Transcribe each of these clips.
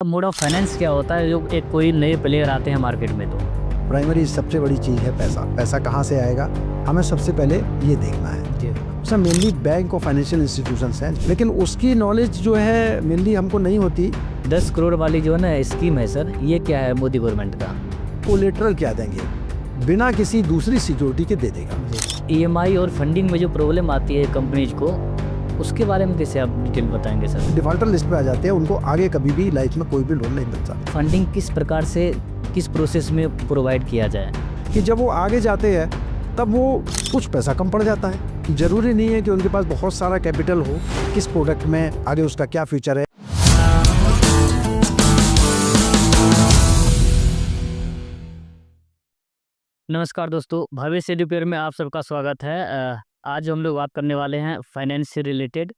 Mode of finance क्या होता है जो एक कोई नए प्लेयर आते हैं मार्केट में तो? प्राइमरी सबसे बड़ी चीज़ है पैसा। पैसा कहाँ से आएगा, हमें सबसे पहले ये देखना है। जी। उसमें मेनली बैंक और फाइनेंशियल इंस्टीट्यूशंस हैं, लेकिन उसकी नॉलेज जो है मेनली हमको नहीं होती। 10 करोड़ वाली जो है ना स्कीम है सर, ये क्या है मोदी गवर्नमेंट का? कोलेटरल क्या देंगे, बिना किसी दूसरी सिक्योरिटी के दे देगा। EMI और फंडिंग में जो प्रॉब्लम आती है कंपनीज को, उसके बारे में कैसे आप डिटेल बताएंगे सर? डिफॉल्टर लिस्ट पे आ जाते हैं, उनको आगे कभी भी लाइफ में कोई भी लोन नहीं मिलता। फंडिंग किस प्रकार से किस प्रोसेस में प्रोवाइड किया जाए कि जब वो आगे जाते हैं तब वो कुछ पैसा कम पड़ जाता है। जरूरी नहीं है कि उनके पास बहुत सारा कैपिटल हो, किस प्रोडक्ट में आगे उसका क्या फ्यूचर है। नमस्कार दोस्तों, भविष्य रिपेयर में आप सबका स्वागत है। आज हम लोग बात करने वाले हैं फाइनेंस से रिलेटेड।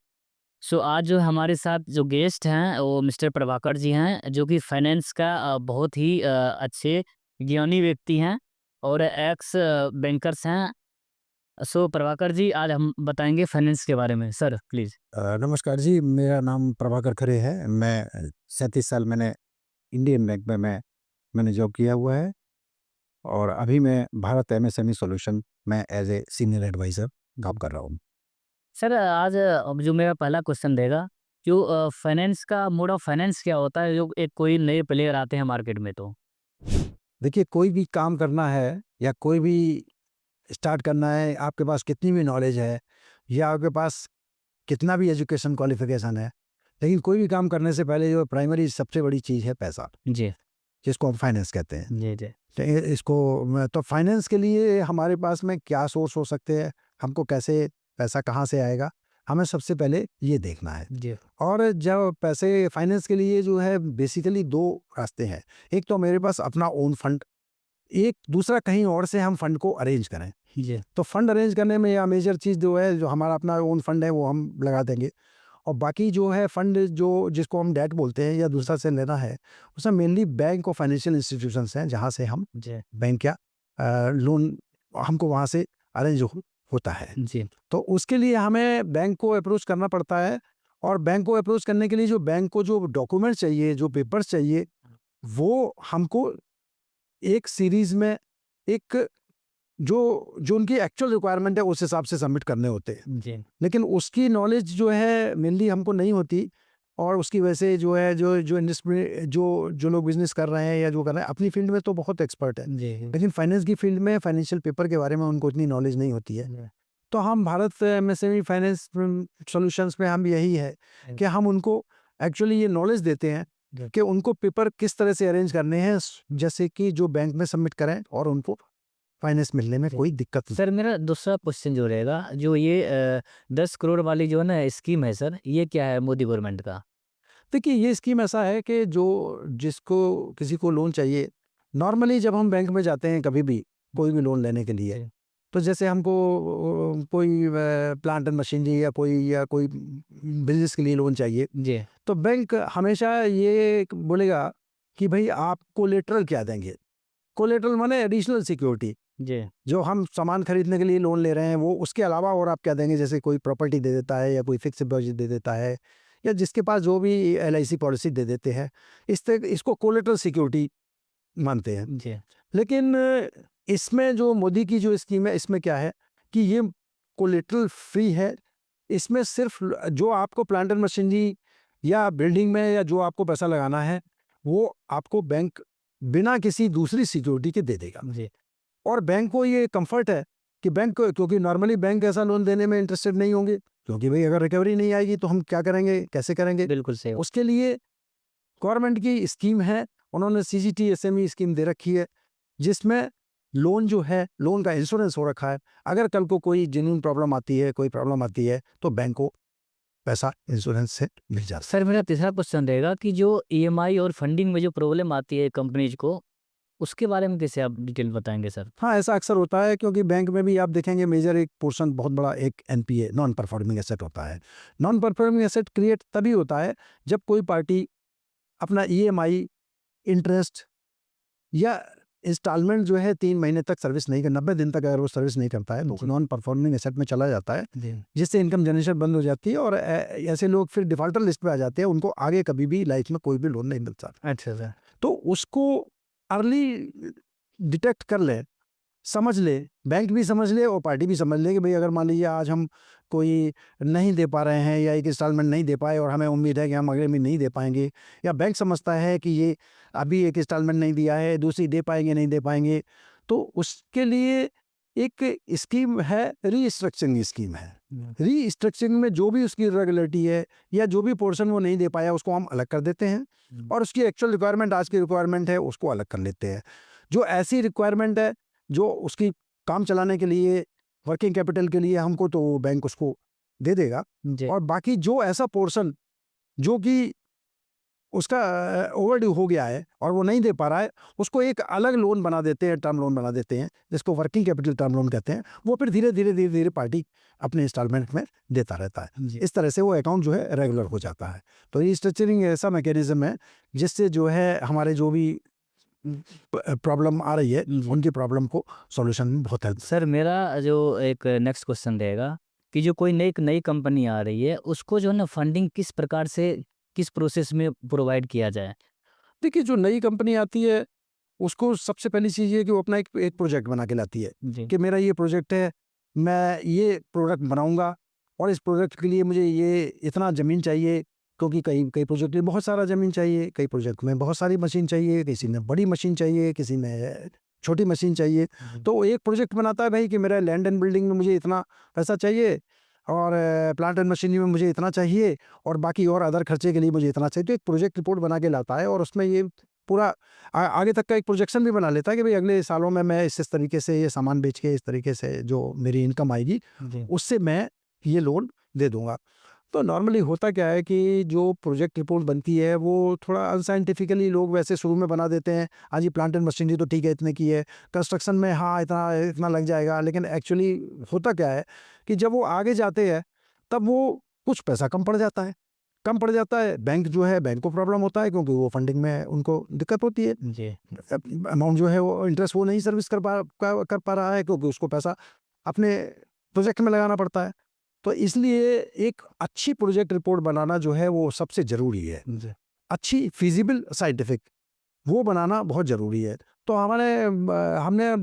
सो आज जो हमारे साथ जो गेस्ट हैं वो मिस्टर प्रभाकर जी हैं, जो कि फाइनेंस का बहुत ही अच्छे ज्ञानी व्यक्ति हैं और एक्स बैंकर्स हैं। सो प्रभाकर जी, आज हम बताएंगे फाइनेंस के बारे में। Sir please. नमस्कार जी, मेरा नाम प्रभाकर खरे है। मैं 37 साल मैंने इंडियन बैंक में मैंने जॉब किया हुआ है और अभी मैं भारत MSME सॉल्यूशन में एज ए सीनियर एडवाइज़र काम कर रहा हूँ। सर आज अब जो मेरा पहला क्वेश्चन रहेगा, जो फाइनेंस का मोड ऑफ फाइनेंस क्या होता है जो एक कोई नए प्लेयर आते हैं मार्केट में तो? देखिए, कोई भी काम करना है या कोई भी स्टार्ट करना है, आपके पास कितनी भी नॉलेज है या आपके पास कितना भी एजुकेशन क्वालिफिकेशन है, लेकिन कोई भी काम करने से पहले जो प्राइमरी सबसे बड़ी चीज़ है पैसा, जी। जिसको हम फाइनेंस कहते हैं। जी, जी। तो फाइनेंस के लिए हमारे पास में क्या सोर्स हो सकते हैं, हमको कैसे पैसा कहाँ से आएगा, हमें सबसे पहले ये देखना है। जी। और जब पैसे फाइनेंस के लिए जो है बेसिकली 2 रास्ते हैं। एक तो मेरे पास अपना ओन फंड, एक दूसरा कहीं और से हम फंड को अरेंज करें। जी। तो फंड अरेंज करने में या मेजर चीज़ जो है, जो हमारा अपना ओन फंड है वो हम लगा देंगे, और बाकी जो है फंड जो जिसको हम डेट बोलते हैं या दूसरा से लेना है, उसमें मेनली बैंक और फाइनेंशियल इंस्टीट्यूशंस हैं, जहाँ से हम जी। बैंक या लोन हमको वहाँ से अरेंज होता है। जी। तो उसके लिए हमें बैंक को अप्रोच करना पड़ता है, और बैंक को अप्रोच करने के लिए जो बैंक को जो डॉक्यूमेंट चाहिए, जो पेपर्स चाहिए, वो हमको एक सीरीज में एक जो जो उनकी एक्चुअल रिक्वायरमेंट है उस हिसाब से सबमिट करने होते हैं। जी। लेकिन उसकी नॉलेज जो है मेनली हमको नहीं होती, और उसकी वजह से जो है जो इंडस्ट्री जो लोग बिजनेस कर रहे हैं या जो कर रहे हैं अपनी फील्ड में तो बहुत एक्सपर्ट है, जी। लेकिन फाइनेंस की फील्ड में फाइनेंशियल पेपर के बारे में उनको इतनी नॉलेज नहीं होती है। जी। तो हम भारत MSME फाइनेंस सॉल्यूशंस में हम यही है कि हम उनको एक्चुअली ये नॉलेज देते हैं जी। कि उनको पेपर किस तरह से अरेंज करने हैं, जैसे कि जो बैंक में सबमिट करें और उनको फाइनेंस मिलने में जी। कोई दिक्कत नहीं। सर मेरा दूसरा क्वेश्चन जो रहेगा, जो ये 10 करोड़ वाली जो है ना स्कीम है सर, ये क्या है मोदी गवर्नमेंट का? देखिए, ये स्कीम ऐसा है कि जो जिसको किसी को लोन चाहिए, नॉर्मली जब हम बैंक में जाते हैं कभी भी कोई भी लोन लेने के लिए, जी। तो जैसे हमको कोई प्लांट एंड मशीनरी या कोई बिजनेस के लिए लोन चाहिए, जी। तो बैंक हमेशा ये बोलेगा कि भाई आप कोलेटरल क्या देंगे। कोलेटरल माने एडिशनल सिक्योरिटी, जी। जो हम सामान खरीदने के लिए लोन ले रहे हैं वो उसके अलावा और आप क्या देंगे, जैसे कोई प्रॉपर्टी दे देता है या कोई फिक्स डिपॉजिट दे देता है, या जिसके पास जो भी LIC पॉलिसी दे देते हैं, इसको कोलेटरल सिक्योरिटी मानते हैं। जी। लेकिन इसमें जो मोदी की जो स्कीम है, इसमें क्या है कि ये कोलेटरल फ्री है। इसमें सिर्फ जो आपको प्लांट एंड मशीनरी या बिल्डिंग में या जो आपको पैसा लगाना है, वो आपको बैंक बिना किसी दूसरी सिक्योरिटी के दे देगा। जी। और बैंक को ये कंफर्ट है कि क्योंकि नॉर्मली बैंक ऐसा लोन देने में इंटरेस्टेड नहीं होंगे, क्योंकि भाई अगर रिकवरी नहीं आएगी तो हम क्या करेंगे, कैसे करेंगे। बिल्कुल सही। उसके लिए गवर्नमेंट की स्कीम है, उन्होंने CGT SME स्कीम दे रखी है, जिसमें लोन जो है, लोन का इंश्योरेंस हो रखा है। अगर कल को कोई जेन्युइन प्रॉब्लम आती है, कोई प्रॉब्लम आती है, तो बैंक को पैसा इंश्योरेंस से मिल जाता है। सर मेरा तीसरा क्वेश्चन रहेगा कि जो EMI और फंडिंग में जो प्रॉब्लम आती है कंपनीज को, उसके बारे में कैसे आप डिटेल बताएंगे सर? हाँ, ऐसा अक्सर होता है, क्योंकि बैंक में भी आप देखेंगे मेजर एक पोर्शन बहुत बड़ा एक NPA नॉन परफॉर्मिंग एसेट होता है। नॉन परफॉर्मिंग एसेट क्रिएट तभी होता है जब कोई पार्टी अपना EMI, इंटरेस्ट या इंस्टॉलमेंट जो है 3 महीने तक सर्विस नहीं कर 90 दिन तक अगर वो सर्विस नहीं करता है तो नॉन परफॉर्मिंग एसेट में चला जाता है, जिससे इनकम जनरेशन बंद हो जाती है और ऐसे लोग फिर डिफॉल्टर लिस्ट पे आ जाते हैं, उनको आगे कभी भी लाइफ में कोई भी लोन नहीं मिलता। अच्छा। तो उसको अर्ली डिटेक्ट कर ले, समझ ले, बैंक भी समझ ले और पार्टी भी समझ ले कि भाई अगर मान लीजिए आज हम कोई नहीं दे पा रहे हैं या एक इंस्टॉलमेंट नहीं दे पाए और हमें उम्मीद है कि हम अगले में नहीं दे पाएंगे, या बैंक समझता है कि ये अभी एक इंस्टॉलमेंट नहीं दिया है, दूसरी दे पाएंगे नहीं दे पाएंगे, तो उसके लिए एक स्कीम है, रीस्ट्रक्चरिंग स्कीम है। रीस्ट्रक्चरिंग में जो भी उसकी इरेगुलरिटी है या जो भी पोर्शन वो नहीं दे पाया उसको हम अलग कर देते हैं और उसकी एक्चुअल रिक्वायरमेंट आज की रिक्वायरमेंट है उसको अलग कर लेते हैं। जो ऐसी रिक्वायरमेंट है जो उसकी काम चलाने के लिए, वर्किंग कैपिटल के लिए हमको, तो बैंक उसको दे देगा। और बाकी जो ऐसा पोर्शन जो कि उसका ओवरड्यू हो गया है और वो नहीं दे पा रहा है, उसको एक अलग लोन बना देते हैं, टर्म लोन बना देते हैं, जिसको वर्किंग कैपिटल टर्म लोन कहते हैं। वो फिर धीरे धीरे पार्टी अपने इंस्टॉलमेंट में देता रहता है। इस तरह से वो अकाउंट जो है रेगुलर हो जाता है। तो रीस्ट्रक्चरिंग ऐसा मैकेनिज्म है जिससे जो है हमारे जो भी प्रॉब्लम आ रही है उनकी प्रॉब्लम को सॉल्यूशन में बहुत हेल्प। सर मेरा जो एक नेक्स्ट क्वेश्चन रहेगा कि जो कोई नई कंपनी आ रही है उसको जो है ना फंडिंग किस प्रकार से, किस प्रोसेस में प्रोवाइड किया जाए? देखिए, जो नई कंपनी आती है उसको सबसे पहली चीज़ ये कि वो अपना एक प्रोजेक्ट बना के लाती है कि मेरा ये प्रोजेक्ट है, मैं ये प्रोडक्ट बनाऊंगा और इस प्रोजेक्ट के लिए मुझे ये इतना ज़मीन चाहिए, क्योंकि कई प्रोजेक्ट में बहुत सारा ज़मीन चाहिए, कई प्रोजेक्ट में बहुत सारी मशीन चाहिए, किसी में बड़ी मशीन चाहिए, किसी में छोटी मशीन चाहिए। तो एक प्रोजेक्ट बनाता है भाई कि मेरा लैंड एंड बिल्डिंग में मुझे इतना पैसा चाहिए और प्लांट एंड मशीनरी में मुझे इतना चाहिए और बाकी और अदर खर्चे के लिए मुझे इतना चाहिए। तो एक प्रोजेक्ट रिपोर्ट बना के लाता है और उसमें ये पूरा आगे तक का एक प्रोजेक्शन भी बना लेता है कि भाई अगले सालों में मैं इस तरीके से ये सामान बेच के इस तरीके से जो मेरी इनकम आएगी उससे मैं ये लोन दे दूंगा। तो नॉर्मली होता क्या है कि जो प्रोजेक्ट रिपोर्ट बनती है वो थोड़ा अनसाइंटिफिकली लोग वैसे शुरू में बना देते हैं, हाँ जी प्लांट एंड मशीनरी तो ठीक है इतने की है, कंस्ट्रक्शन में हाँ इतना लग जाएगा। लेकिन एक्चुअली होता क्या है कि जब वो आगे जाते हैं तब वो कुछ पैसा कम पड़ जाता है। बैंक जो है, बैंक को प्रॉब्लम होता है क्योंकि वो फंडिंग में उनको दिक्कत होती है। अमाउंट जो है वो इंटरेस्ट वो नहीं सर्विस कर पा रहा है क्योंकि उसको पैसा अपने प्रोजेक्ट में लगाना पड़ता है। तो इसलिए एक अच्छी प्रोजेक्ट रिपोर्ट बनाना जो है वो सबसे ज़रूरी है। अच्छी फिजिबल साइंटिफिक वो बनाना बहुत ज़रूरी है। तो हमने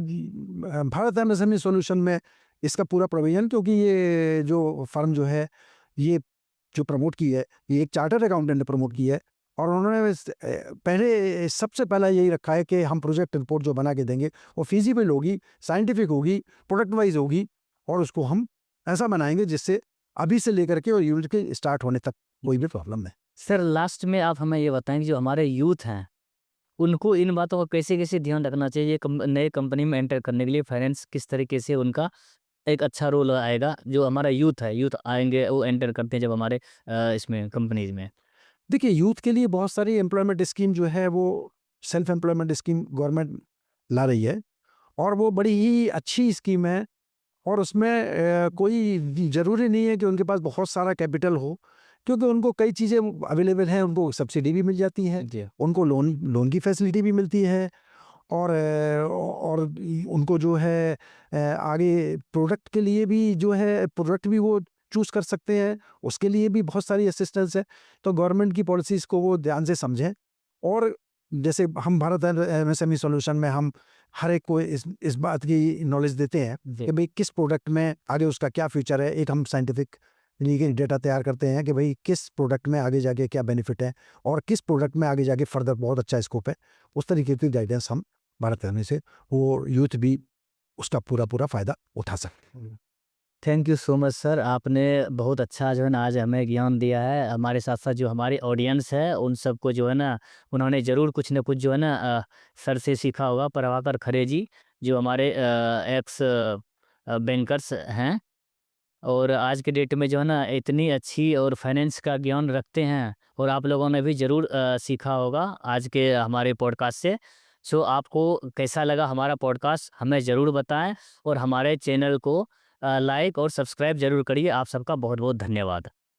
भारत एमएसएमई सॉल्यूशन में इसका पूरा प्रोविजन, क्योंकि ये जो फर्म जो है ये जो प्रमोट की है, ये एक चार्टर्ड अकाउंटेंट ने प्रमोट की है और उन्होंने पहले सबसे पहला यही रखा है कि हम प्रोजेक्ट रिपोर्ट जो बना के देंगे वो फिजिबल होगी, साइंटिफिक होगी, प्रोडक्ट वाइज होगी और उसको हम ऐसा बनाएंगे जिससे अभी से लेकर के और यूनिट के स्टार्ट होने तक कोई भी प्रॉब्लम नहीं। सर लास्ट में आप हमें ये बताएं कि जो हमारे यूथ हैं उनको इन बातों का कैसे ध्यान रखना चाहिए नए कंपनी में एंटर करने के लिए, फाइनेंस किस तरीके से उनका एक अच्छा रोल आएगा? जो हमारा यूथ आएंगे वो एंटर करते हैं जब हमारे इसमें कंपनीज में। देखिए, यूथ के लिए बहुत सारी एम्प्लॉयमेंट स्कीम जो है वो सेल्फ एम्प्लॉयमेंट स्कीम गवर्नमेंट ला रही है और वो बड़ी ही अच्छी स्कीम है और उसमें कोई ज़रूरी नहीं है कि उनके पास बहुत सारा कैपिटल हो, क्योंकि उनको कई चीज़ें अवेलेबल हैं। उनको सब्सिडी भी मिल जाती है, उनको लोन की फैसिलिटी भी मिलती है और उनको जो है आगे प्रोडक्ट के लिए भी जो है प्रोडक्ट भी वो चूज़ कर सकते हैं, उसके लिए भी बहुत सारी असिस्टेंस है। तो गवर्नमेंट की पॉलिसीज़ को वो ध्यान से समझें और जैसे हम भारत एमएसएमई सॉल्यूशन में हम हर एक को इस बात की नॉलेज देते हैं कि भाई किस प्रोडक्ट में आगे उसका क्या फ्यूचर है। एक हम साइंटिफिक डेटा तैयार करते हैं कि भाई किस प्रोडक्ट में आगे जाके क्या बेनिफिट है और किस प्रोडक्ट में आगे जाके फर्दर बहुत अच्छा स्कोप है। उस तरीके की गाइडेंस हम भारत करने से वो यूथ भी उसका पूरा फ़ायदा उठा सकते। Thank you so much sir, आपने बहुत अच्छा जो है ना आज हमें ज्ञान दिया है। हमारे साथ साथ जो हमारी ऑडियंस है उन सबको जो है ना उन्होंने ज़रूर कुछ न कुछ जो है ना सर से सीखा होगा। प्रभाकर खरे जी जो हमारे एक्स बैंकर्स हैं और आज के डेट में जो है ना इतनी अच्छी और फाइनेंस का ज्ञान रखते हैं और आप लोगों ने भी ज़रूर सीखा होगा आज के हमारे पॉडकास्ट से। सो आपको कैसा लगा हमारा पॉडकास्ट हमें ज़रूर बताएं और हमारे चैनल को लाइक और सब्सक्राइब ज़रूर करिए। आप सबका बहुत बहुत धन्यवाद।